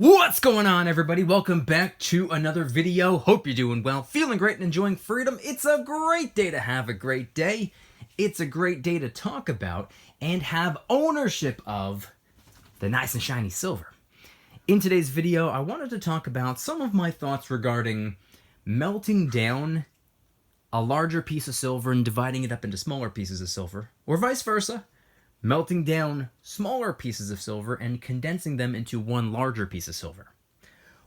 What's going on, everybody? Welcome back to another video. Hope you're doing well, feeling great, and enjoying freedom. It's a great day to have a great day. It's a great day to talk about and have ownership of the nice and shiny silver. In today's video, I wanted to talk about some of my thoughts regarding melting down a larger piece of silver and dividing it up into smaller pieces of silver, or vice versa. Melting down smaller pieces of silver and condensing them into one larger piece of silver.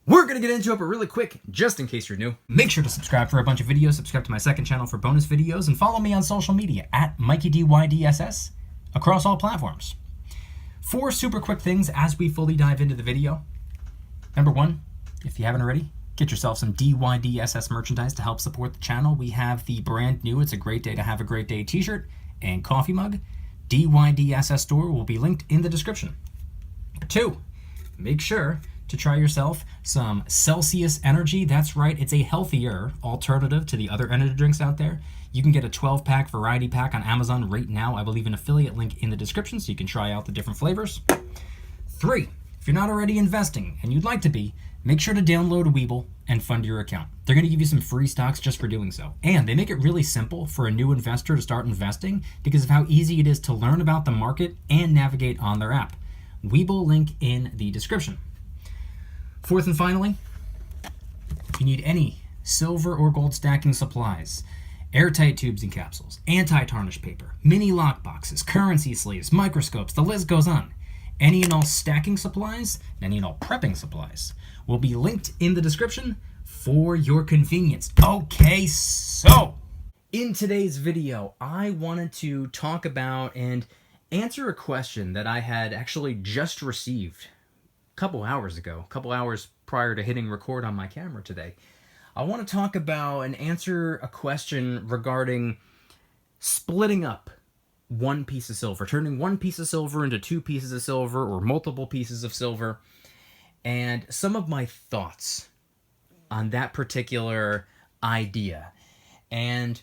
We're going to get into it, but really quick, just in case you're new, make sure to subscribe for a bunch of videos, subscribe to my second channel for bonus videos, and follow me on social media at Mykie DYDSS across all platforms. 4 super quick things as we fully dive into the video. Number 1, if you haven't already, get yourself some DYDSS merchandise to help support the channel. We have the brand new It's a Great Day to Have a Great Day t-shirt and coffee mug. DYDSS store will be linked in the description. 2, make sure to try yourself some Celsius Energy. That's right, it's a healthier alternative to the other energy drinks out there. You can get a 12-pack variety pack on Amazon right now. I will leave an affiliate link in the description so you can try out the different flavors. 3, if you're not already investing and you'd like to be, make sure to download Webull and fund your account. They're going to give you some free stocks just for doing so. And they make it really simple for a new investor to start investing because of how easy it is to learn about the market and navigate on their app. Webull link in the description. 4th and finally, if you need any silver or gold stacking supplies, airtight tubes and capsules, anti-tarnish paper, mini lock boxes, currency sleeves, microscopes, the list goes on. Any and all stacking supplies, any and all prepping supplies will be linked in the description for your convenience. Okay, so in today's video, I wanted to talk about and answer a question that I had actually just received a couple hours ago, a couple hours prior to hitting record on my camera today. I want to talk about and answer a question regarding splitting up one piece of silver, turning one piece of silver into 2 pieces of silver or multiple pieces of silver, and some of my thoughts on that particular idea. And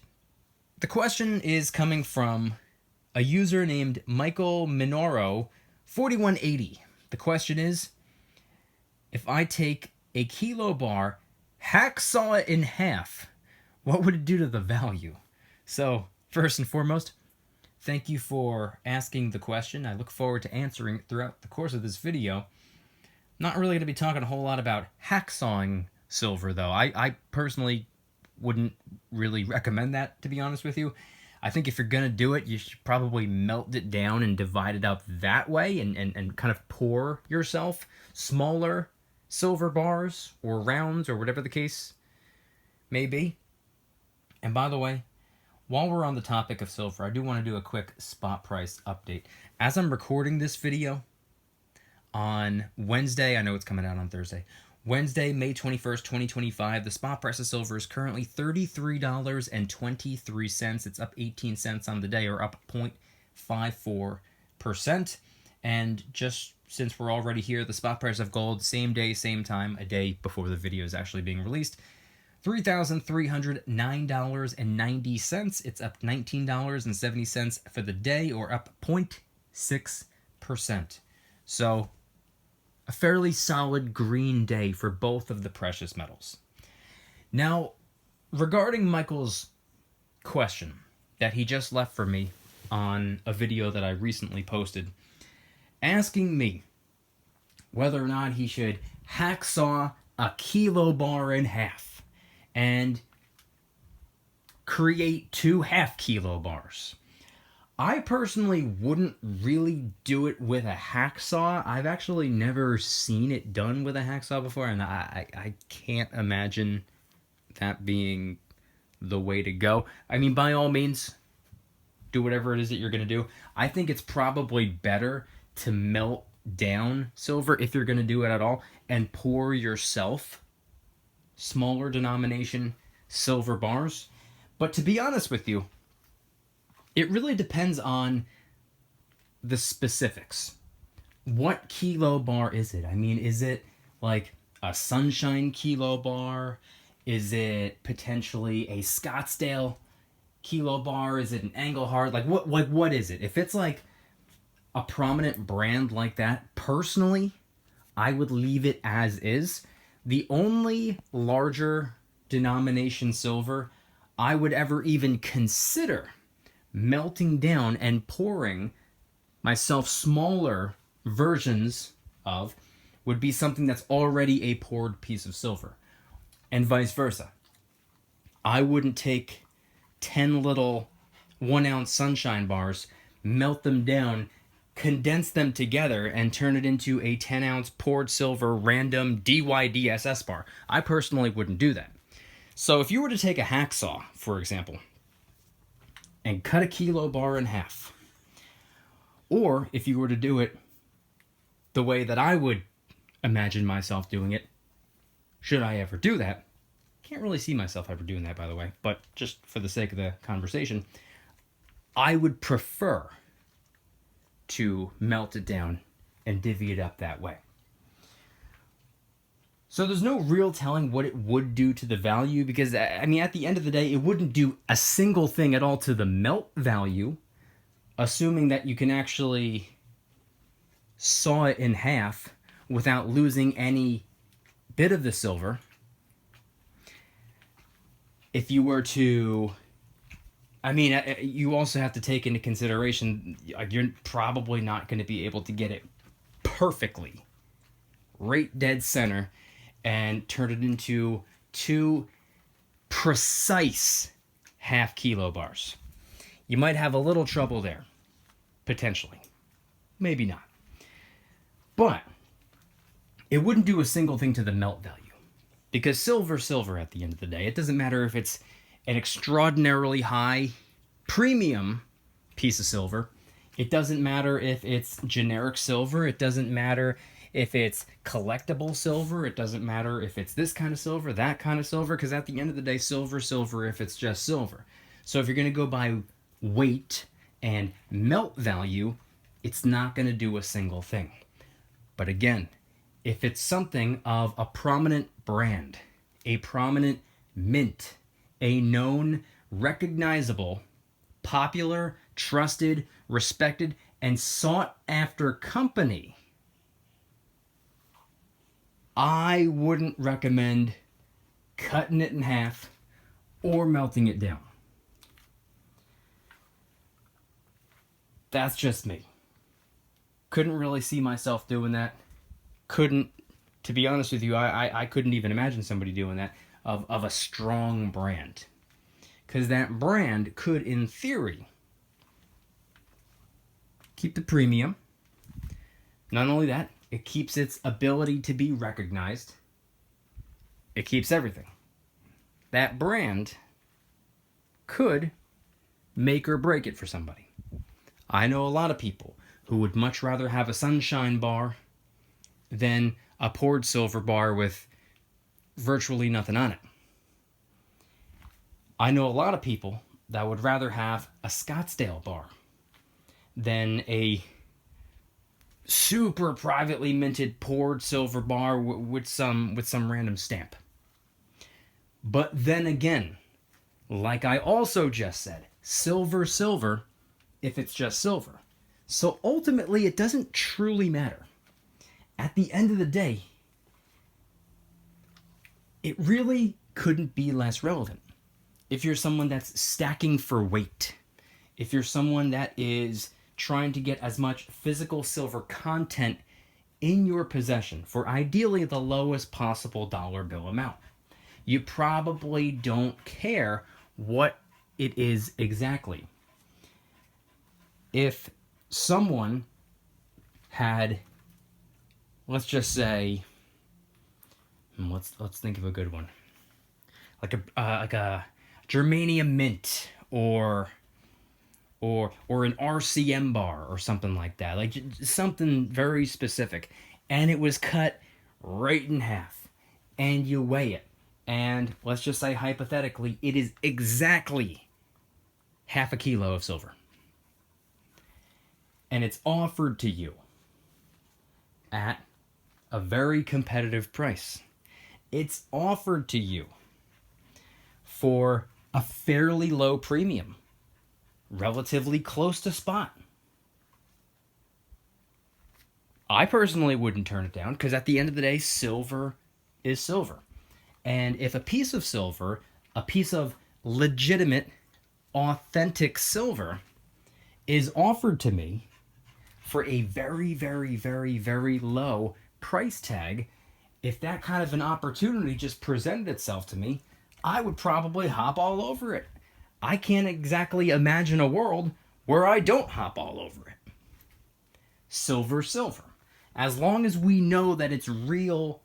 the question is coming from a user named Michael Minoro 4180. The question is, if I take a kilo bar, hacksaw it in half, what would it do to the value? So, first and foremost, thank you for asking the question. I look forward to answering it throughout the course of this video. Not really going to be talking a whole lot about hacksawing silver, though. I personally wouldn't really recommend that, to be honest with you. I think if you're going to do it, you should probably melt it down and divide it up that way and kind of pour yourself smaller silver bars or rounds or whatever the case may be. And by the way, while we're on the topic of silver, I do want to do a quick spot price update. As I'm recording this video on Wednesday, I know it's coming out on Thursday, Wednesday, May 21st, 2025, the spot price of silver is currently $33.23. It's up 18 cents on the day, or up 0.54%. And just since we're already here, the spot price of gold, same day, same time, a day before the video is actually being released, $3,309.90. It's up $19.70 for the day, or up 0.6%. So, a fairly solid green day for both of the precious metals. Now, regarding Michael's question that he just left for me on a video that I recently posted, asking me whether or not he should hacksaw a kilo bar in half and create 2 half-kilo bars. I personally wouldn't really do it with a hacksaw. I've actually never seen it done with a hacksaw before, and I can't imagine that being the way to go. I mean, by all means, do whatever it is that you're going to do. I think it's probably better to melt down silver, if you're going to do it at all, and pour yourself smaller denomination silver bars. But to be honest with you, it really depends on the specifics. What kilo bar is it? I mean, is it like a Sunshine kilo bar? Is it potentially a Scottsdale kilo bar? Is it an Engelhard? Like what is it? If it's like a prominent brand like that, personally, I would leave it as is. The only larger denomination silver I would ever even consider melting down and pouring myself smaller versions of would be something that's already a poured piece of silver, and vice versa. I wouldn't take 10 little 1 ounce sunshine bars, melt them down, condense them together, and turn it into a 10 ounce poured silver random DYDSS bar. I personally wouldn't do that. So if you were to take a hacksaw, for example, and cut a kilo bar in half, or if you were to do it the way that I would imagine myself doing it, should I ever do that? Can't really see myself ever doing that, by the way, but just for the sake of the conversation, I would prefer to melt it down and divvy it up that way. So there's no real telling what it would do to the value, because, I mean, at the end of the day, it wouldn't do a single thing at all to the melt value, assuming that you can actually saw it in half without losing any bit of the silver. If you were to, I mean, you also have to take into consideration, you're probably not going to be able to get it perfectly right dead center and turn it into 2 precise half kilo bars. You might have a little trouble there, potentially. Maybe not. But it wouldn't do a single thing to the melt value. Because silver at the end of the day. It doesn't matter if it's an extraordinarily high premium piece of silver. It doesn't matter if it's generic silver. It doesn't matter if it's collectible silver. It doesn't matter if it's this kind of silver, that kind of silver, because at the end of the day, silver if it's just silver. So if you're going to go by weight and melt value, it's not going to do a single thing. But again, if it's something of a prominent brand, a prominent mint, a known, recognizable, popular, trusted, respected, and sought after company, I wouldn't recommend cutting it in half or melting it down. That's just me. Couldn't really see myself doing that. To be honest with you, I couldn't even imagine somebody doing that of a strong brand. Because that brand could, in theory, keep the premium. Not only that, it keeps its ability to be recognized. It keeps everything. That brand could make or break it for somebody. I know a lot of people who would much rather have a sunshine bar than a poured silver bar with virtually nothing on it. I know a lot of people that would rather have a Scottsdale bar than a super privately minted poured silver bar with some random stamp. But then again, like I also just said, silver if it's just silver. So ultimately, it doesn't truly matter. At the end of the day, it really couldn't be less relevant. If you're someone that's stacking for weight, if you're someone that is trying to get as much physical silver content in your possession for ideally the lowest possible dollar bill amount, you probably don't care what it is exactly. If someone had, let's just say, let's think of a good one, like a germanium mint or an RCM bar or something like that, like something very specific, and it was cut right in half, and you weigh it, and let's just say hypothetically it is exactly half a kilo of silver, and it's offered to you at a very competitive price. It's offered to you for a fairly low premium, relatively close to spot. I personally wouldn't turn it down because at the end of the day, silver is silver. And if a piece of silver, a piece of legitimate, authentic silver, is offered to me for a very, very, very, very low price tag, if that kind of an opportunity just presented itself to me, I would probably hop all over it. I can't exactly imagine a world where I don't hop all over it. Silver, silver. As long as we know that it's real,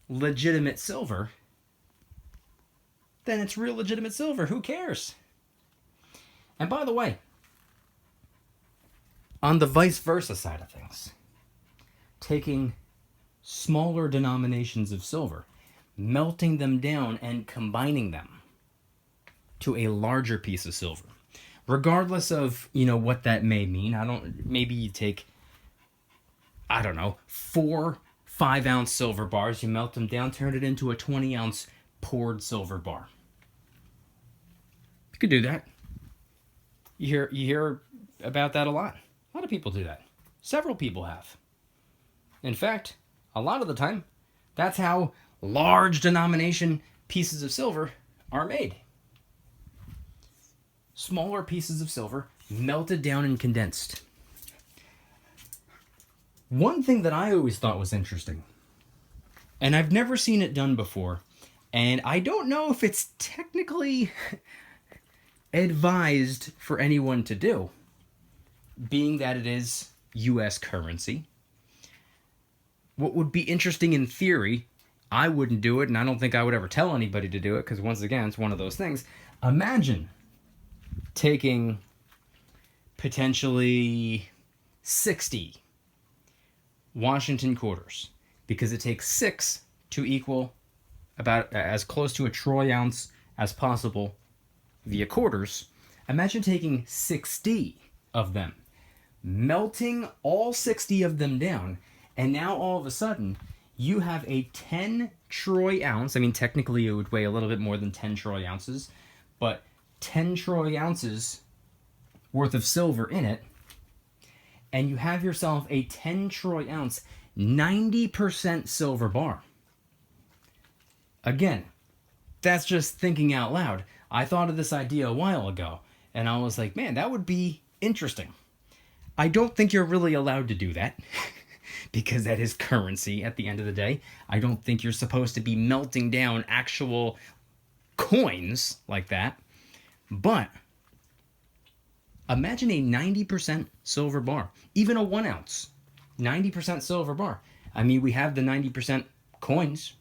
legitimate silver, then it's real, legitimate silver. Who cares? And by the way, on the vice versa side of things, taking smaller denominations of silver, melting them down and combining them to a larger piece of silver, regardless of, what that may mean. Maybe you take, 4 5-ounce silver bars, you melt them down, turn it into a 20-ounce poured silver bar. You could do that. You hear about that a lot. A lot of people do that. Several people have. In fact, a lot of the time, that's how large denomination pieces of silver are made. Smaller pieces of silver melted down and condensed. One thing that I always thought was interesting, and I've never seen it done before, and I don't know if it's technically advised for anyone to do, being that it is US currency. What would be interesting in theory, I wouldn't do it, and I don't think I would ever tell anybody to do it, because once again, it's one of those things. Imagine taking potentially 60 Washington quarters, because it takes 6 to equal about as close to a troy ounce as possible via quarters. Imagine taking 60 of them, melting all 60 of them down, and now all of a sudden you have a 10 troy ounce. I mean, technically it would weigh a little bit more than 10 troy ounces, but 10 troy ounces worth of silver in it, and you have yourself a 10 troy ounce, 90% silver bar. Again, that's just thinking out loud. I thought of this idea a while ago, and I was like, man, that would be interesting. I don't think you're really allowed to do that, because that is currency at the end of the day. I don't think you're supposed to be melting down actual coins like that. But imagine a 90% silver bar, even a 1 ounce, 90% silver bar. I mean, we have the 90% coins.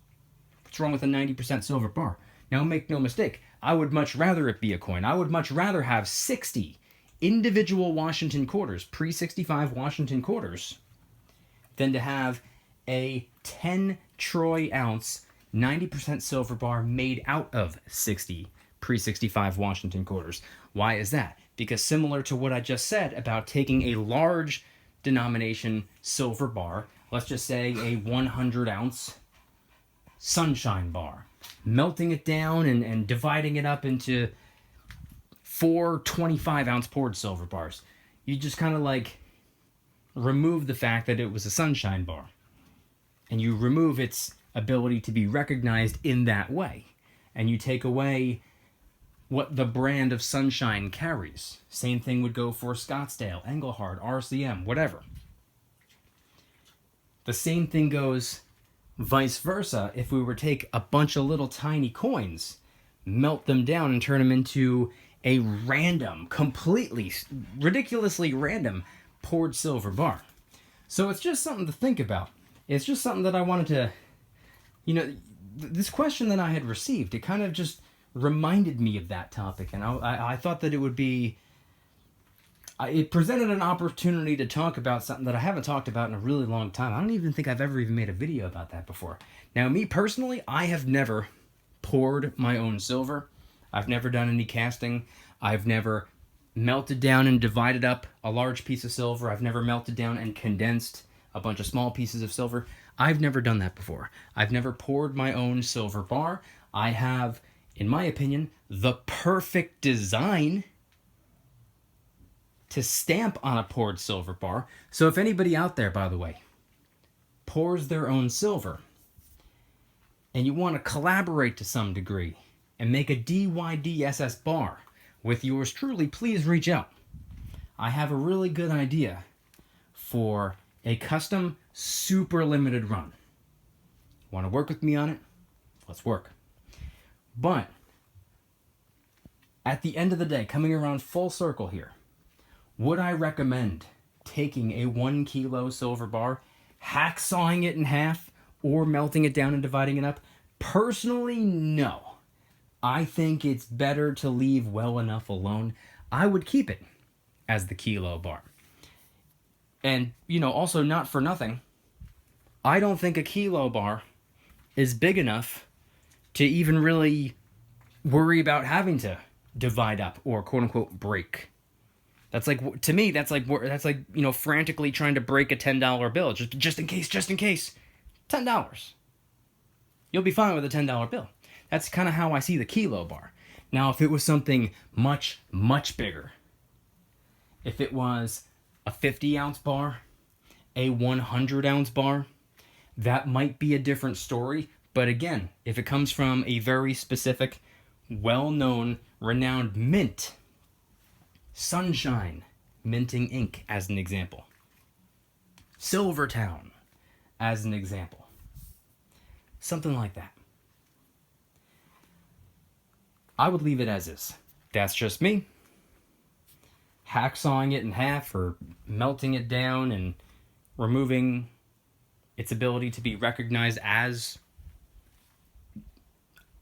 What's wrong with a 90% silver bar? Now, make no mistake, I would much rather it be a coin. I would much rather have 60 individual Washington quarters, pre-65 Washington quarters, than to have a 10 troy ounce, 90% silver bar made out of 60 pre-65 Washington quarters. Why is that? Because similar to what I just said about taking a large denomination silver bar, let's just say a 100-ounce sunshine bar, melting it down and dividing it up into 4 25-ounce poured silver bars. You just kind of like remove the fact that it was a sunshine bar, and you remove its ability to be recognized in that way, and you take away what the brand of sunshine carries. Same thing would go for Scottsdale, Engelhard, RCM, whatever. The same thing goes vice versa if we were to take a bunch of little tiny coins, melt them down, and turn them into a random, completely, ridiculously random poured silver bar. So it's just something to think about. It's just something that I wanted to, this question that I had received, it kind of just reminded me of that topic, and I thought that it would be, it presented an opportunity to talk about something that I haven't talked about in a really long time. I don't even think I've ever even made a video about that before. Now, me personally, I have never poured my own silver. I've never done any casting. I've never melted down and divided up a large piece of silver. I've never melted down and condensed a bunch of small pieces of silver. I've never done that before. I've never poured my own silver bar. I have, in my opinion, the perfect design to stamp on a poured silver bar. So if anybody out there, by the way, pours their own silver, and you want to collaborate to some degree and make a DYDSS bar with yours truly, please reach out. I have a really good idea for a custom super limited run. Want to work with me on it? Let's work. But at the end of the day, coming around full circle here, would I recommend taking a 1 kilo silver bar, hacksawing it in half, or melting it down and dividing it up? Personally, no. I think it's better to leave well enough alone. I would keep it as the kilo bar. And, also not for nothing, I don't think a kilo bar is big enough to even really worry about having to divide up or quote-unquote break. That's like, to me, that's like frantically trying to break a $10 bill, just in case, $10. You'll be fine with a $10 bill. That's kind of how I see the kilo bar. Now, if it was something much, much bigger, if it was a 50-ounce bar, a 100-ounce bar, that might be a different story. But again, if it comes from a very specific, well-known, renowned mint, Sunshine Minting Ink as an example, Silvertown as an example, something like that, I would leave it as is. That's just me. Hacksawing it in half or melting it down and removing its ability to be recognized as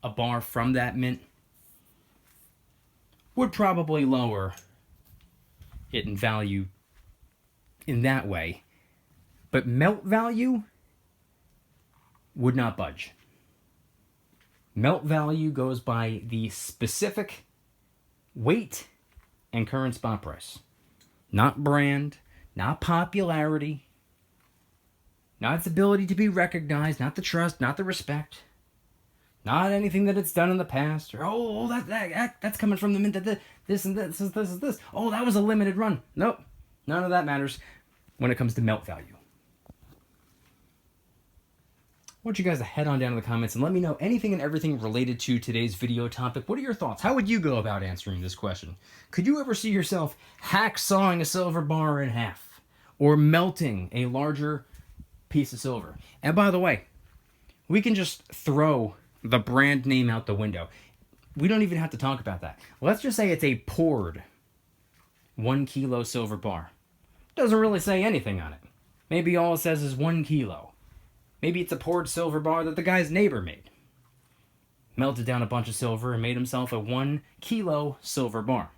a bar from that mint would probably lower it in value in that way. But melt value would not budge. Melt value goes by the specific weight and current spot price. Not brand, not popularity, not its ability to be recognized, not the trust, not the respect, not anything that it's done in the past, or that's coming from the mint that this and this. Oh, that was a limited run. Nope, none of that matters when it comes to melt value. I want you guys to head on down to the comments and let me know anything and everything related to today's video topic. What are your thoughts? How would you go about answering this question? Could you ever see yourself hacksawing a silver bar in half or melting a larger piece of silver? And by the way, we can just throw the brand name out the window. We don't even have to talk about that. Let's just say it's a poured 1 kilo silver bar. Doesn't really say anything on it. Maybe all it says is 1 kilo. Maybe it's a poured silver bar that the guy's neighbor made. Melted down a bunch of silver and made himself a 1 kilo silver bar.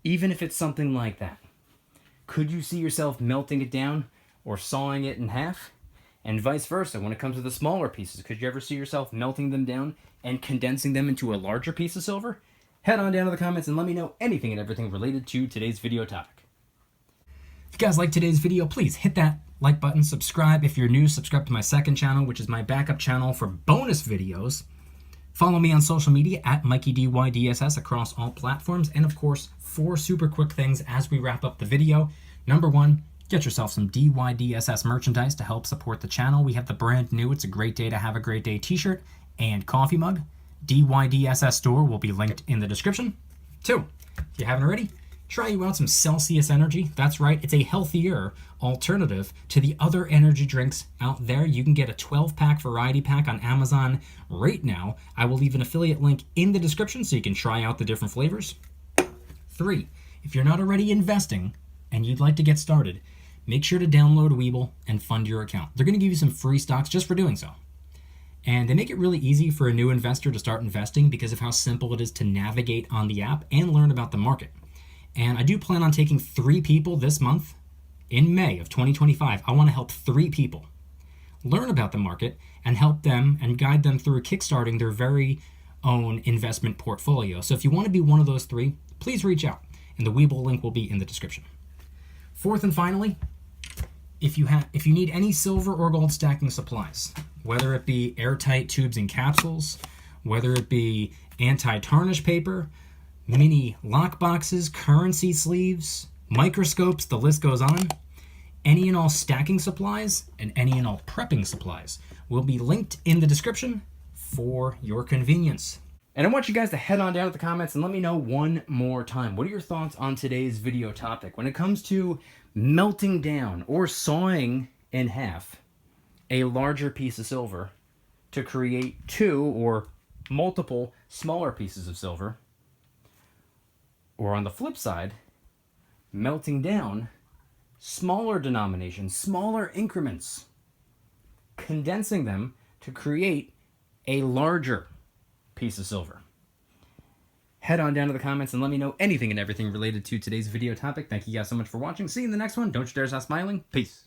Even if it's something like that, could you see yourself melting it down or sawing it in half? And vice versa, when it comes to the smaller pieces, could you ever see yourself melting them down and condensing them into a larger piece of silver? Head on down to the comments and let me know anything and everything related to today's video topic. If you guys like today's video, please hit that like button, subscribe. If you're new, subscribe to my second channel, which is my backup channel for bonus videos. Follow me on social media at Mykie DYDSS across all platforms. And of course, 4 super quick things as we wrap up the video. Number 1, get yourself some DYDSS merchandise to help support the channel. We have the brand new It's a Great Day to Have a Great Day t-shirt and coffee mug. DYDSS store will be linked in the description. 2, if you haven't already, try you out some Celsius Energy. That's right, it's a healthier alternative to the other energy drinks out there. You can get a 12-pack variety pack on Amazon right now. I will leave an affiliate link in the description so you can try out the different flavors. 3, if you're not already investing and you'd like to get started, make sure to download Webull and fund your account. They're going to give you some free stocks just for doing so. And they make it really easy for a new investor to start investing because of how simple it is to navigate on the app and learn about the market. And I do plan on taking 3 people this month in May of 2025. I want to help 3 people learn about the market and help them and guide them through kickstarting their very own investment portfolio. So if you want to be one of those 3, please reach out. And the Webull link will be in the description. 4th and finally, if you need any silver or gold stacking supplies, whether it be airtight tubes and capsules, whether it be anti-tarnish paper, mini lock boxes, currency sleeves, microscopes, the list goes on. Any and all stacking supplies and any and all prepping supplies will be linked in the description for your convenience. And I want you guys to head on down to the comments and let me know one more time. What are your thoughts on today's video topic when it comes to melting down or sawing in half a larger piece of silver to create two or multiple smaller pieces of silver? Or on the flip side, melting down smaller denominations, smaller increments, condensing them to create a larger piece of silver. Head on down to the comments and let me know anything and everything related to today's video topic. Thank you guys so much for watching. See you in the next one. Don't you dare stop smiling. Peace.